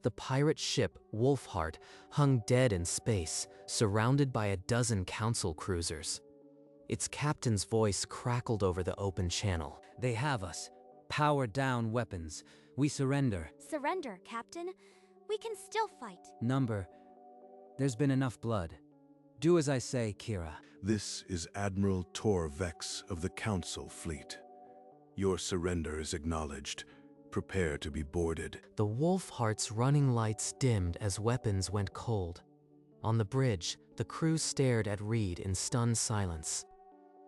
The pirate ship, Wolfheart, hung dead in space, surrounded by a dozen council cruisers. Its captain's voice crackled over the open channel. They have us. Power down weapons. We surrender. Surrender, Captain. We can still fight. Number. There's been enough blood. Do as I say, Kira. This is Admiral Tor Vex of the Council Fleet. Your surrender is acknowledged. Prepare to be boarded. The Wolfheart's running lights dimmed as weapons went cold. On the bridge, the crew stared at Reed in stunned silence.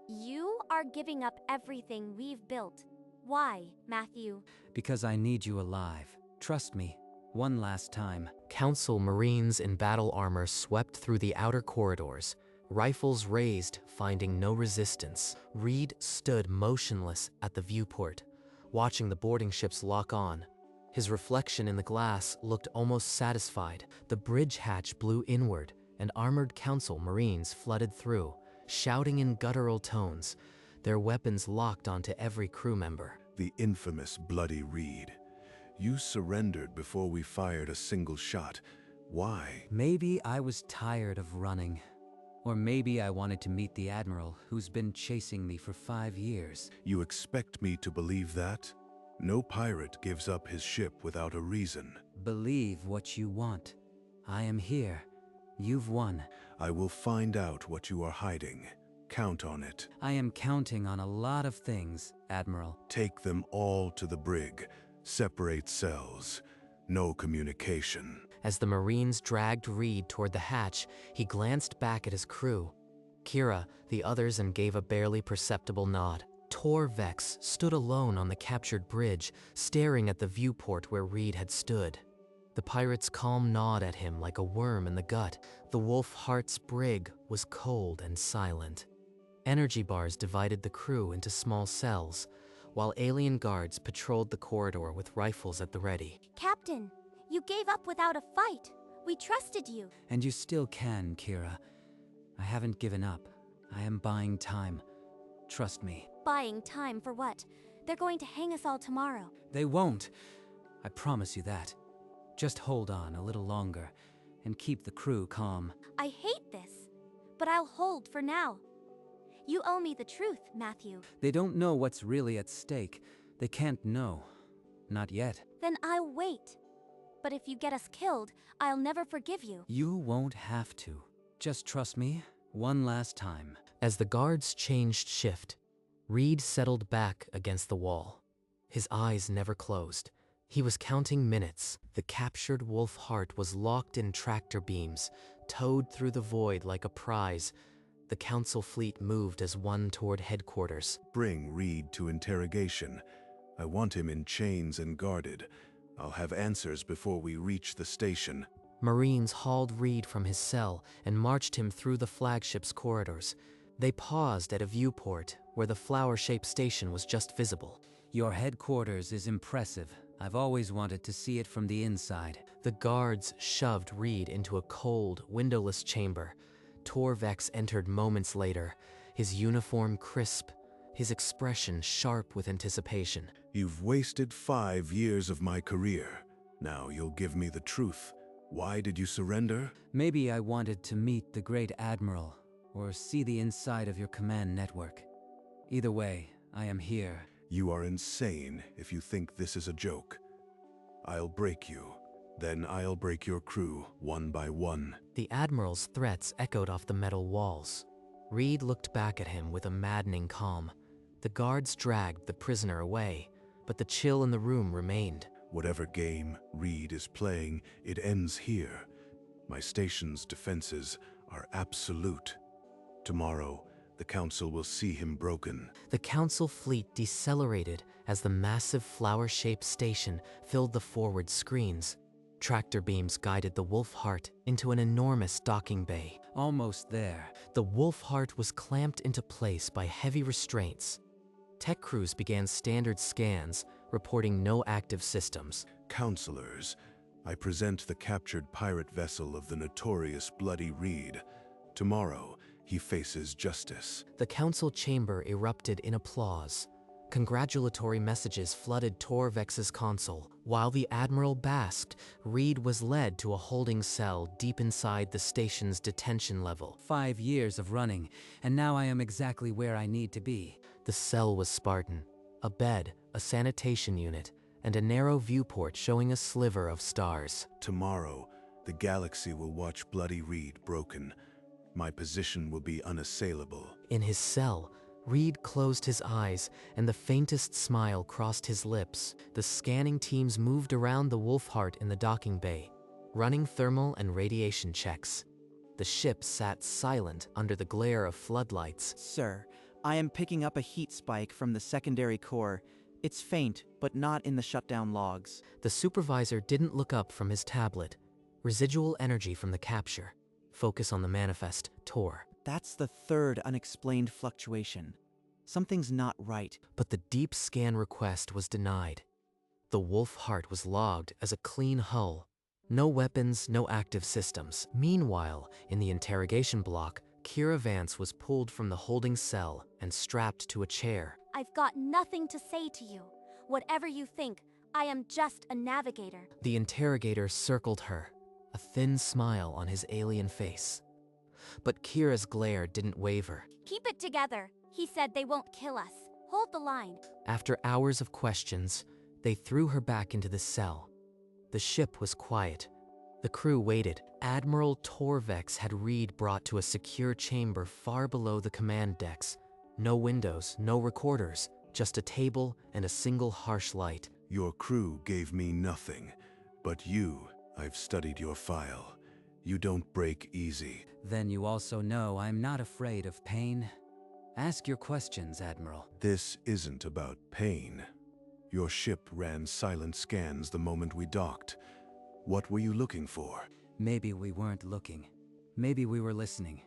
You are giving up everything we've built. Why, Matthew? Because I need you alive. Trust me. One last time. Council Marines in battle armor swept through the outer corridors, rifles raised, finding no resistance. Reed stood motionless at the viewport, watching the boarding ships lock on. His reflection in the glass looked almost satisfied. The bridge hatch blew inward, and armored Council Marines flooded through, shouting in guttural tones, their weapons locked onto every crew member. The infamous Bloody Reed. You surrendered before we fired a single shot. Why? Maybe I was tired of running. Or maybe I wanted to meet the Admiral who's been chasing me for 5 years. You expect me to believe that? No pirate gives up his ship without a reason. Believe what you want. I am here. You've won. I will find out what you are hiding. Count on it. I am counting on a lot of things, Admiral. Take them all to the brig. Separate cells. No communication. As the Marines dragged Reed toward the hatch, he glanced back at his crew. Kira, the others, and gave a barely perceptible nod. Tor Vex stood alone on the captured bridge, staring at the viewport where Reed had stood. The pirate's calm gnawed at him like a worm in the gut. The Wolfheart's brig was cold and silent. Energy bars divided the crew into small cells, while alien guards patrolled the corridor with rifles at the ready. Captain, you gave up without a fight. We trusted you. And you still can, Kira. I haven't given up. I am buying time. Trust me. Buying time for what? They're going to hang us all tomorrow. They won't. I promise you that. Just hold on a little longer and keep the crew calm. I hate this, but I'll hold for now. You owe me the truth, Matthew. They don't know what's really at stake. They can't know. Not yet. Then I'll wait. But if you get us killed, I'll never forgive you. You won't have to. Just trust me one last time. As the guards changed shift, Reed settled back against the wall. His eyes never closed. He was counting minutes. The captured Wolfheart was locked in tractor beams, towed through the void like a prize. The Council fleet moved as one toward headquarters. Bring Reed to interrogation. I want him in chains and guarded. I'll have answers before we reach the station. Marines hauled Reed from his cell and marched him through the flagship's corridors. They paused at a viewport where the flower-shaped station was just visible. Your headquarters is impressive. I've always wanted to see it from the inside. The guards shoved Reed into a cold, windowless chamber. Tor Vex entered moments later, his uniform crisp, his expression sharp with anticipation. You've wasted 5 years of my career. Now you'll give me the truth. Why did you surrender? Maybe I wanted to meet the great Admiral, or see the inside of your command network. Either way, I am here. You are insane if you think this is a joke. I'll break you. Then I'll break your crew, one by one. The Admiral's threats echoed off the metal walls. Reed looked back at him with a maddening calm. The guards dragged the prisoner away, but the chill in the room remained. Whatever game Reed is playing, it ends here. My station's defenses are absolute. Tomorrow, the Council will see him broken. The Council fleet decelerated as the massive flower-shaped station filled the forward screens. Tractor beams guided the Wolfheart into an enormous docking bay. Almost there. The Wolfheart was clamped into place by heavy restraints. Tech crews began standard scans, reporting no active systems. Counselors, I present the captured pirate vessel of the notorious Bloody Reed. Tomorrow, he faces justice. The council chamber erupted in applause. Congratulatory messages flooded Torvex's console. While the Admiral basked, Reed was led to a holding cell deep inside the station's detention level. 5 years of running, and now I am exactly where I need to be. The cell was Spartan. A bed, a sanitation unit, and a narrow viewport showing a sliver of stars. Tomorrow, the galaxy will watch Bloody Reed broken. My position will be unassailable. In his cell, Reed closed his eyes, and the faintest smile crossed his lips. The scanning teams moved around the Wolfheart in the docking bay, running thermal and radiation checks. The ship sat silent under the glare of floodlights. Sir, I am picking up a heat spike from the secondary core. It's faint, but not in the shutdown logs. The supervisor didn't look up from his tablet. Residual energy from the capture. Focus on the manifest, Tor. That's the third unexplained fluctuation. Something's not right. But the deep scan request was denied. The Wolfheart was logged as a clean hull. No weapons, no active systems. Meanwhile, in the interrogation block, Kira Vance was pulled from the holding cell and strapped to a chair. I've got nothing to say to you. Whatever you think, I am just a navigator. The interrogator circled her, a thin smile on his alien face. But Kira's glare didn't waver. Keep it together. He said they won't kill us. Hold the line. After hours of questions, they threw her back into the cell. The ship was quiet. The crew waited. Admiral Torvex had Reed brought to a secure chamber far below the command decks. No windows, no recorders, just a table and a single harsh light. Your crew gave me nothing, but you, I've studied your file. You don't break easy. Then you also know I'm not afraid of pain. Ask your questions, Admiral. This isn't about pain. Your ship ran silent scans the moment we docked. What were you looking for? Maybe we weren't looking. Maybe we were listening.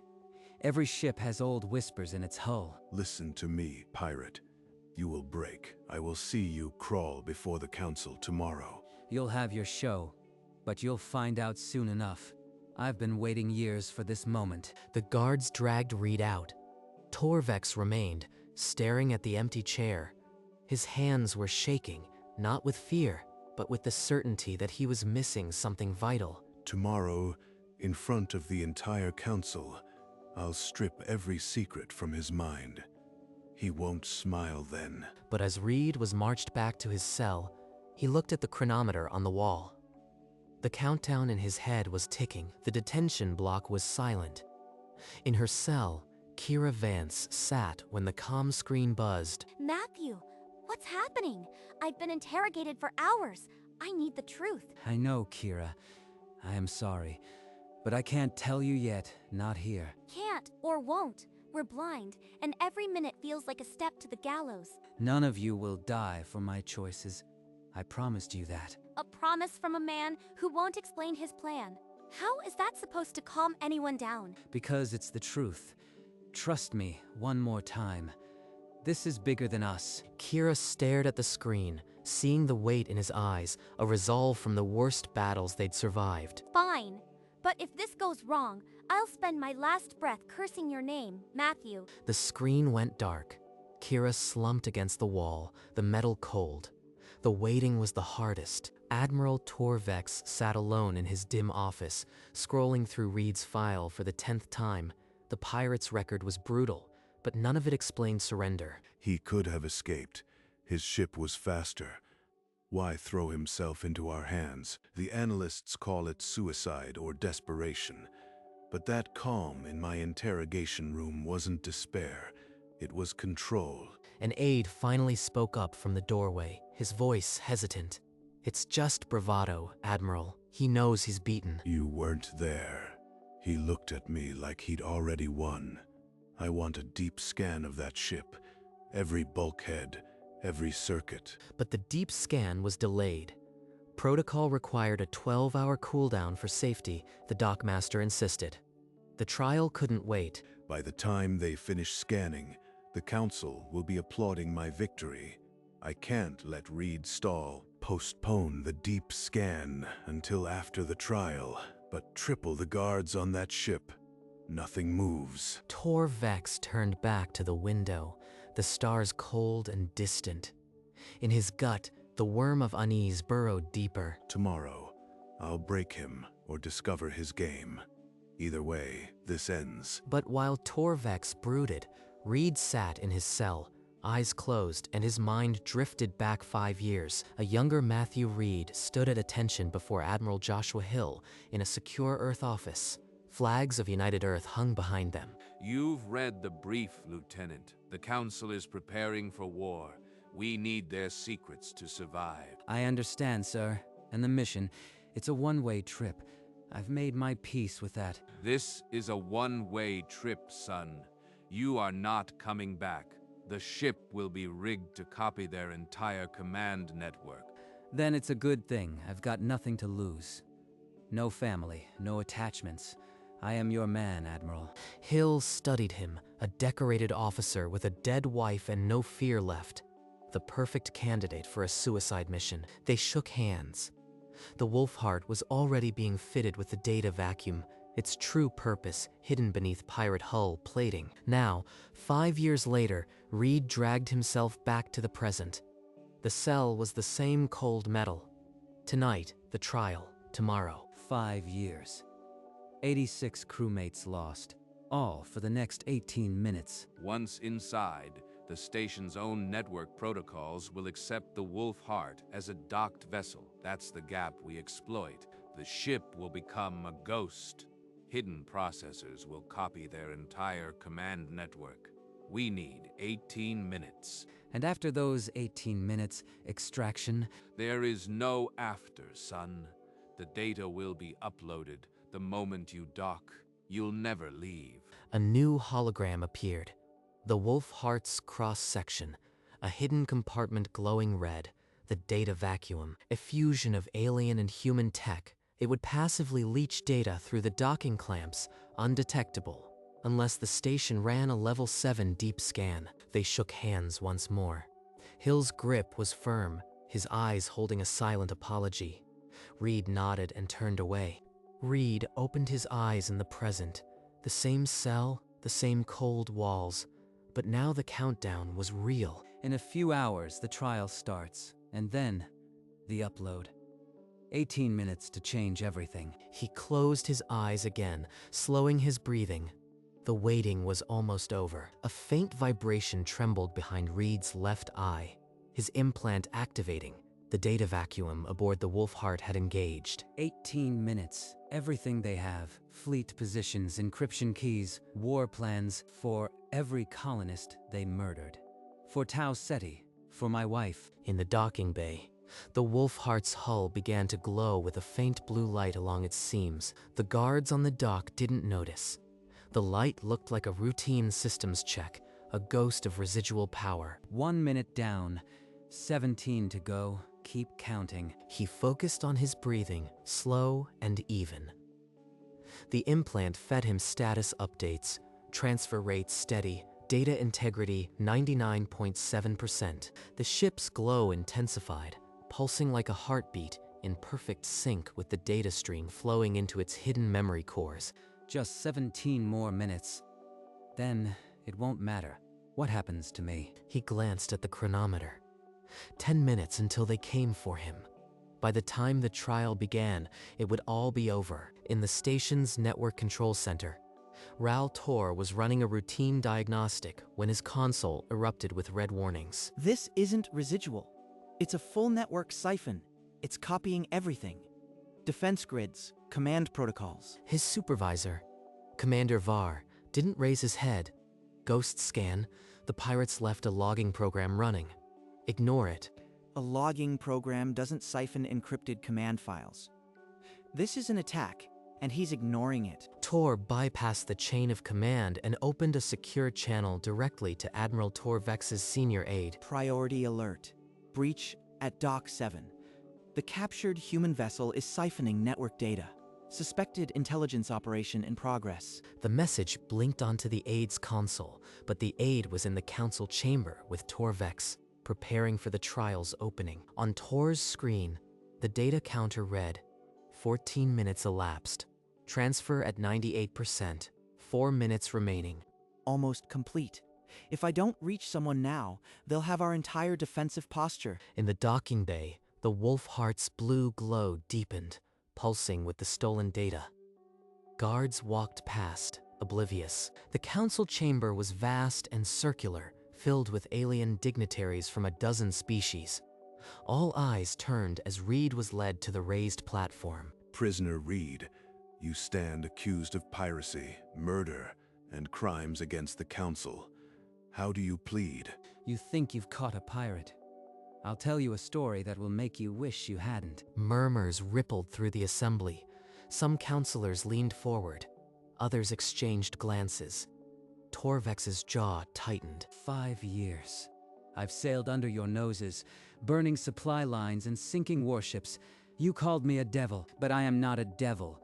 Every ship has old whispers in its hull. Listen to me, pirate. You will break. I will see you crawl before the council tomorrow. You'll have your show, but you'll find out soon enough. I've been waiting years for this moment. The guards dragged Reed out. Torvex remained, staring at the empty chair. His hands were shaking, not with fear, but with the certainty that he was missing something vital. Tomorrow, in front of the entire council, I'll strip every secret from his mind. He won't smile then. But as Reed was marched back to his cell, he looked at the chronometer on the wall. The countdown in his head was ticking. The detention block was silent. In her cell, Kira Vance sat when the comm screen buzzed. Matthew, what's happening? I've been interrogated for hours. I need the truth. I know, Kira. I am sorry. But I can't tell you yet, not here. Can't or won't. We're blind, and every minute feels like a step to the gallows. None of you will die for my choices. I promised you that. A promise from a man who won't explain his plan. How is that supposed to calm anyone down? Because it's the truth. Trust me, one more time. This is bigger than us. Kira stared at the screen, seeing the weight in his eyes, a resolve from the worst battles they'd survived. Fine. But if this goes wrong, I'll spend my last breath cursing your name, Matthew. The screen went dark. Kira slumped against the wall, the metal cold. The waiting was the hardest. Admiral Torvex sat alone in his dim office, scrolling through Reed's file for the 10th time. The pirate's record was brutal, but none of it explained surrender. He could have escaped. His ship was faster. Why throw himself into our hands? The analysts call it suicide or desperation. But that calm in my interrogation room wasn't despair. It was control. An aide finally spoke up from the doorway, his voice hesitant. It's just bravado, Admiral. He knows he's beaten. You weren't there. He looked at me like he'd already won. I want a deep scan of that ship. Every bulkhead, every circuit. But the deep scan was delayed. Protocol required a 12-hour cooldown for safety, the dockmaster insisted. The trial couldn't wait. By the time they finish scanning, the council will be applauding my victory. I can't let Reed stall. Postpone the deep scan until after the trial, but triple the guards on that ship. Nothing moves. Torvex turned back to the window. the stars cold and distant. In his gut, the worm of unease burrowed deeper. Tomorrow, I'll break him or discover his game. Either way, this ends. But while Torvex brooded, Reed sat in his cell, eyes closed, and his mind drifted back 5 years. A younger Matthew Reed stood at attention before Admiral Joshua Hill in a secure Earth office. Flags of United Earth hung behind them. You've read the brief, Lieutenant. The Council is preparing for war. We need their secrets to survive. I understand, sir. And the mission, it's a one-way trip. I've made my peace with that. This is a one-way trip, son. You are not coming back. The ship will be rigged to copy their entire command network. Then it's a good thing. I've got nothing to lose. No family, no attachments. I am your man, Admiral. Hill studied him, a decorated officer with a dead wife and no fear left. The perfect candidate for a suicide mission. They shook hands. The Wolfheart was already being fitted with the data vacuum, its true purpose hidden beneath pirate hull plating. Now, 5 years later, Reed dragged himself back to the present. The cell was the same cold metal. Tonight, the trial. Tomorrow. 5 years. 86 crewmates lost, all for the next 18 minutes. Once inside, the station's own network protocols will accept the Wolfheart as a docked vessel. That's the gap we exploit. The ship will become a ghost. Hidden processors will copy their entire command network. We need 18 minutes. And after those 18 minutes, extraction. There is no after, son. The data will be uploaded the moment you dock. You'll never leave. A new hologram appeared. The Wolfheart's cross-section, a hidden compartment glowing red, the data vacuum, a fusion of alien and human tech. It would passively leach data through the docking clamps, undetectable, unless the station ran a level 7 deep scan. They shook hands once more. Hill's grip was firm, his eyes holding a silent apology. Reed nodded and turned away. Reed opened his eyes in the present, the same cell, the same cold walls, but now the countdown was real. In a few hours, the trial starts, and then the upload. 18 minutes to change everything. He closed his eyes again, slowing his breathing. The waiting was almost over. A faint vibration trembled behind Reed's left eye, his implant activating. The data vacuum aboard the Wolfheart had engaged. 18 minutes. Everything they have. Fleet positions, encryption keys, war plans for every colonist they murdered. For Tau Ceti, for my wife. In the docking bay, the Wolfheart's hull began to glow with a faint blue light along its seams. The guards on the dock didn't notice. The light looked like a routine systems check, a ghost of residual power. 1 minute down, 17 to go. Keep counting. He focused on his breathing, slow and even. The implant fed him status updates, transfer rates steady, data integrity 99.7%. The ship's glow intensified, pulsing like a heartbeat in perfect sync with the data stream flowing into its hidden memory cores. Just 17 more minutes. Then it won't matter. What happens to me? He glanced at the chronometer. 10 minutes until they came for him. By the time the trial began, it would all be over. In the station's network control center, Ral Tor was running a routine diagnostic when his console erupted with red warnings. This isn't residual. It's a full network siphon. It's copying everything. Defense grids, command protocols. His supervisor, Commander Var, didn't raise his head. Ghost scan, the pirates left a logging program running. Ignore it. A logging program doesn't siphon encrypted command files. This is an attack, and he's ignoring it. Tor bypassed the chain of command and opened a secure channel directly to Admiral Torvex's senior aide. Priority alert. Breach at Dock 7. The captured human vessel is siphoning network data. Suspected intelligence operation in progress. The message blinked onto the aide's console, but the aide was in the council chamber with Torvex, preparing for the trial's opening. On Tor's screen, the data counter read, 14 minutes elapsed. Transfer at 98%. 4 minutes remaining. Almost complete. If I don't reach someone now, they'll have our entire defensive posture. In the docking bay, the wolf heart's blue glow deepened, pulsing with the stolen data. Guards walked past, oblivious. The council chamber was vast and circular, filled with alien dignitaries from a dozen species. All eyes turned as Reed was led to the raised platform. Prisoner Reed, you stand accused of piracy, murder, and crimes against the council. How do you plead? You think you've caught a pirate. I'll tell you a story that will make you wish you hadn't. Murmurs rippled through the assembly. Some counselors leaned forward. Others exchanged glances. Torvex's jaw tightened. 5 years. I've sailed under your noses, burning supply lines and sinking warships. You called me a devil, but I am not a devil.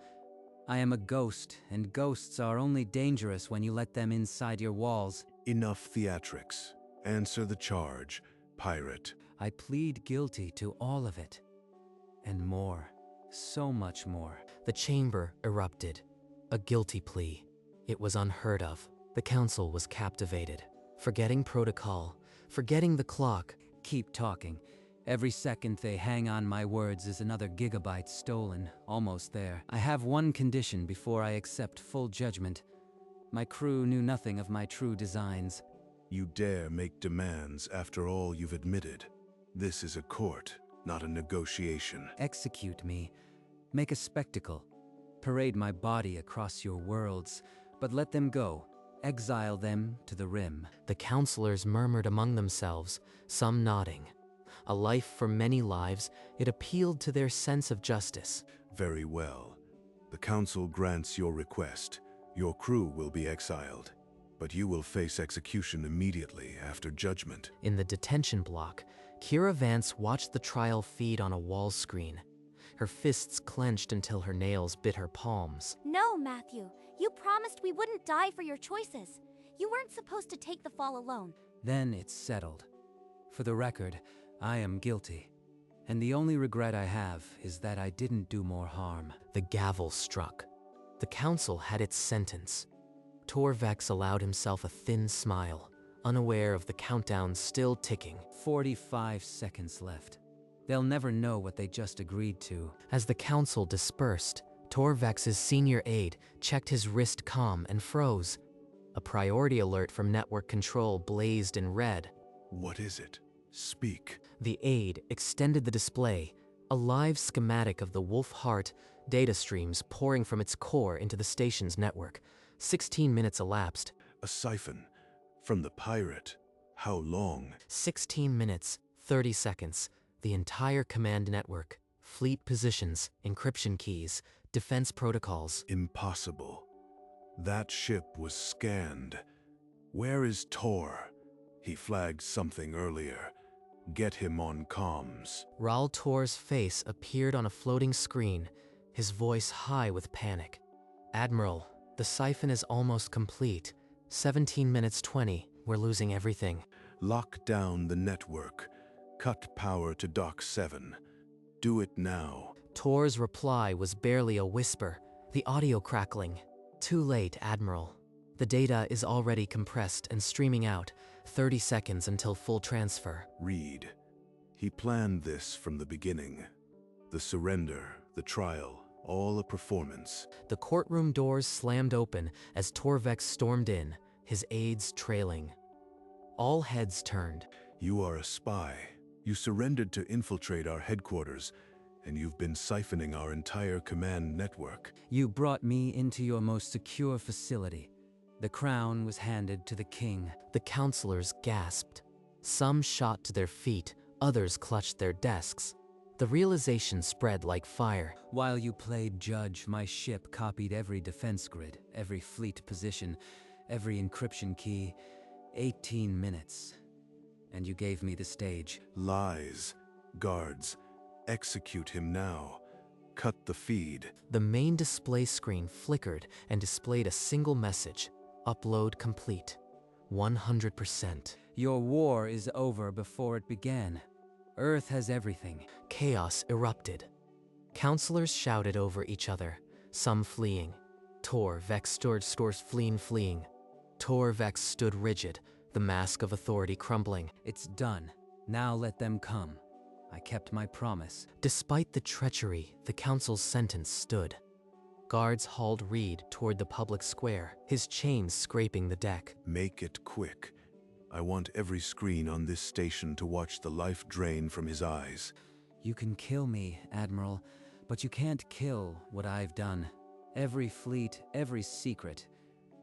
I am a ghost, and ghosts are only dangerous when you let them inside your walls. Enough theatrics. Answer the charge, pirate. I plead guilty to all of it. And more. So much more. The chamber erupted. A guilty plea. It was unheard of. The council was captivated. Forgetting protocol, forgetting the clock. Keep talking. Every second they hang on my words is another gigabyte stolen. Almost there. I have one condition before I accept full judgment. My crew knew nothing of my true designs. You dare make demands after all you've admitted. This is a court, not a negotiation. Execute me. Make a spectacle. Parade my body across your worlds, but let them go. Exile them to the rim. The counselors murmured among themselves, some nodding. A life for many lives, it appealed to their sense of justice. Very well. The council grants your request. Your crew will be exiled, but you will face execution immediately after judgment. In the detention block, Kira Vance watched the trial feed on a wall screen. Her fists clenched until her nails bit her palms. No, Matthew. You promised we wouldn't die for your choices. You weren't supposed to take the fall alone. Then it's settled. For the record, I am guilty. And the only regret I have is that I didn't do more harm. The gavel struck. The council had its sentence. Torvex allowed himself a thin smile, unaware of the countdown still ticking. 45 seconds left. They'll never know what they just agreed to. As the council dispersed, Torvex's senior aide checked his wrist comm and froze. A priority alert from network control blazed in red. What is it? Speak. The aide extended the display, a live schematic of the Wolf Heart data streams pouring from its core into the station's network. 16 minutes elapsed. A siphon. From the pirate. How long? 16 minutes, 30 seconds. The entire command network. Fleet positions, encryption keys, defense protocols. Impossible. That ship was scanned. Where is Tor? He flagged something earlier. Get him on comms. Raul Tor's face appeared on a floating screen, his voice high with panic. Admiral, the siphon is almost complete. 17 minutes 20. We're losing everything. Lock down the network. Cut power to Dock 7. Do it now. Tor's reply was barely a whisper, the audio crackling. Too late, Admiral. The data is already compressed and streaming out. 30 seconds until full transfer. Reed. He planned this from the beginning. The surrender, the trial, all a performance. The courtroom doors slammed open as Torvex stormed in, his aides trailing. All heads turned. You are a spy. You surrendered to infiltrate our headquarters, and you've been siphoning our entire command network. You brought me into your most secure facility. The crown was handed to the king. The counselors gasped. Some shot to their feet, others clutched their desks. The realization spread like fire. While you played judge, my ship copied every defense grid, every fleet position, every encryption key. 18 minutes. And you gave me the stage. Lies. Guards. Execute him now. Cut the feed. The main display screen flickered and displayed a single message. Upload complete. 100%. Your war is over before it began. Earth has everything. Chaos erupted. Counselors shouted over each other, some fleeing. Tor Vex stood fleeing. Tor Vex stood rigid, the mask of authority crumbling. It's done. Now let them come. I kept my promise. Despite the treachery, the council's sentence stood. Guards hauled Reed toward the public square, his chains scraping the deck. Make it quick. I want every screen on this station to watch the life drain from his eyes. You can kill me, Admiral, but you can't kill what I've done. Every fleet, every secret.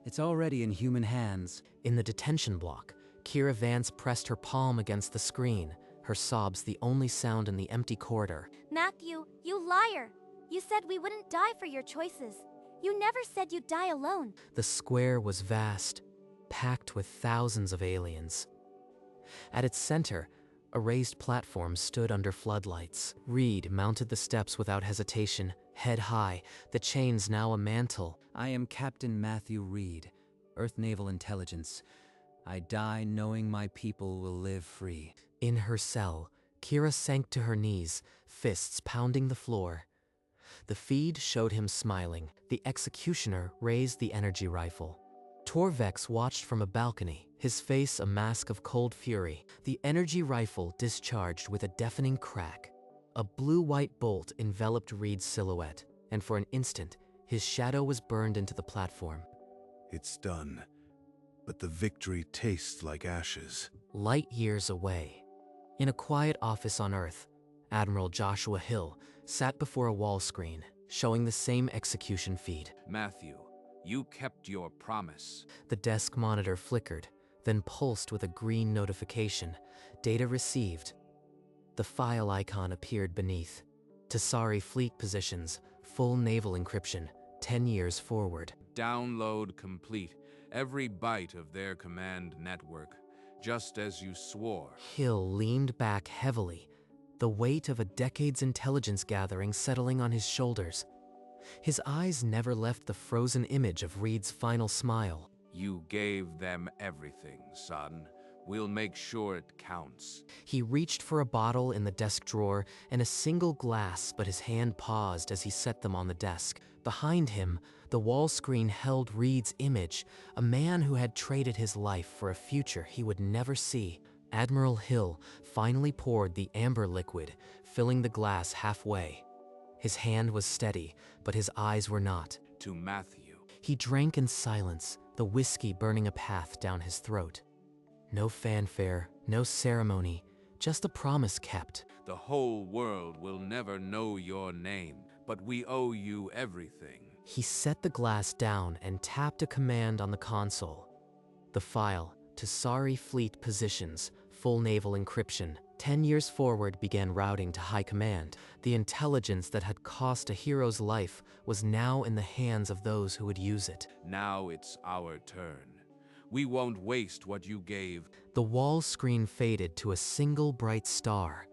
It's already in human hands. In the detention block, Kira Vance pressed her palm against the screen, her sobs the only sound in the empty corridor. Matthew, you liar! You said we wouldn't die for your choices. You never said you'd die alone. The square was vast, packed with thousands of aliens. At its center, a raised platform stood under floodlights. Reed mounted the steps without hesitation, head high, the chains now a mantle. I am Captain Matthew Reed, Earth Naval Intelligence. I die knowing my people will live free. In her cell, Kira sank to her knees, fists pounding the floor. The feed showed him smiling. The executioner raised the energy rifle. Torvex watched from a balcony, his face a mask of cold fury. The energy rifle discharged with a deafening crack. A blue-white bolt enveloped Reed's silhouette, and for an instant, his shadow was burned into the platform. It's done, but the victory tastes like ashes. Light years away, in a quiet office on Earth, Admiral Joshua Hill sat before a wall screen, showing the same execution feed. Matthew, you kept your promise. The desk monitor flickered, then pulsed with a green notification. Data received. The file icon appeared beneath. Tasari fleet positions, full naval encryption, 10 years forward. Download complete. Every byte of their command network, just as you swore. Hill leaned back heavily, the weight of a decade's intelligence gathering settling on his shoulders. His eyes never left the frozen image of Reed's final smile. You gave them everything, son. We'll make sure it counts. He reached for a bottle in the desk drawer and a single glass, but his hand paused as he set them on the desk. Behind him, the wall screen held Reed's image, a man who had traded his life for a future he would never see. Admiral Hill finally poured the amber liquid, filling the glass halfway. His hand was steady, but his eyes were not. To Matthew. He drank in silence, the whiskey burning a path down his throat. No fanfare, no ceremony, just a promise kept. The whole world will never know your name, but we owe you everything. He set the glass down and tapped a command on the console. The file, Tasari Fleet Positions, full naval encryption, 10 years forward began routing to High Command. The intelligence that had cost a hero's life was now in the hands of those who would use it. Now it's our turn. We won't waste what you gave. The wall screen faded to a single bright star.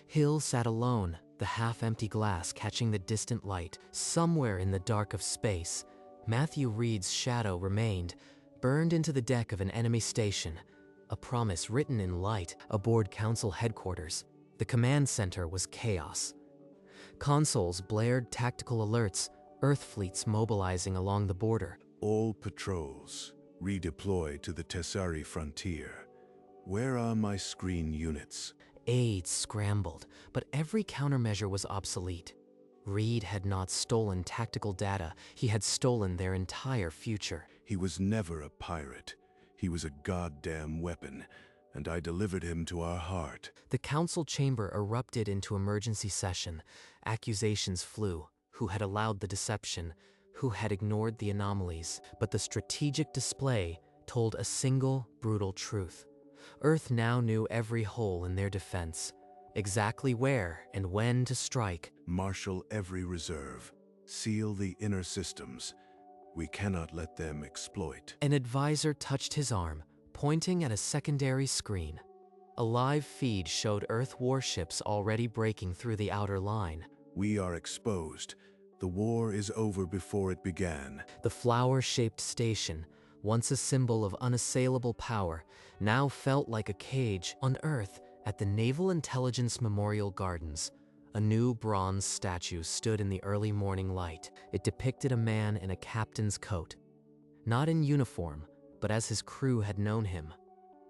Hill sat alone, the half-empty glass catching the distant light. Somewhere in the dark of space, Matthew Reed's shadow remained, burned into the deck of an enemy station. A promise written in light aboard Council headquarters. The command center was chaos. Consoles blared tactical alerts, Earth fleets mobilizing along the border. All patrols redeploy to the Tessari frontier. Where are my screen units? Aides scrambled, but every countermeasure was obsolete. Reed had not stolen tactical data, he had stolen their entire future. He was never a pirate. He was a goddamn weapon, and I delivered him to our heart. The council chamber erupted into emergency session. Accusations flew. Who had allowed the deception? Who had ignored the anomalies? But the strategic display told a single, brutal truth. Earth now knew every hole in their defense, exactly where and when to strike. Marshal every reserve. Seal the inner systems. We cannot let them exploit. An advisor touched his arm, pointing at a secondary screen. A live feed showed Earth warships already breaking through the outer line. We are exposed. The war is over before it began. The flower-shaped station, once a symbol of unassailable power, now felt like a cage. On Earth, at the Naval Intelligence Memorial Gardens, a new bronze statue stood in the early morning light. It depicted a man in a captain's coat. Not in uniform, but as his crew had known him.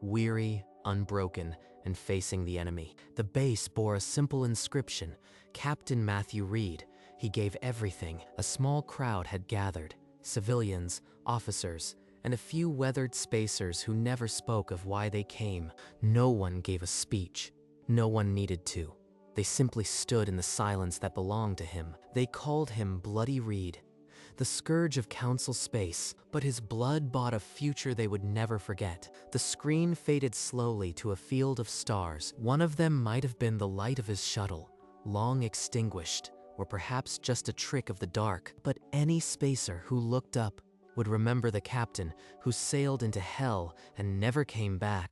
weary, unbroken, and facing the enemy. The base bore a simple inscription, Captain Matthew Reed. He gave everything. A small crowd had gathered, civilians, officers, and a few weathered spacers who never spoke of why they came. No one gave a speech. No one needed to. They simply stood in the silence that belonged to him. They called him Bloody Reed, the scourge of council space, but his blood bought a future they would never forget. The screen faded slowly to a field of stars. One of them might have been the light of his shuttle, long extinguished, or perhaps just a trick of the dark. But any spacer who looked up would remember the captain who sailed into hell and never came back.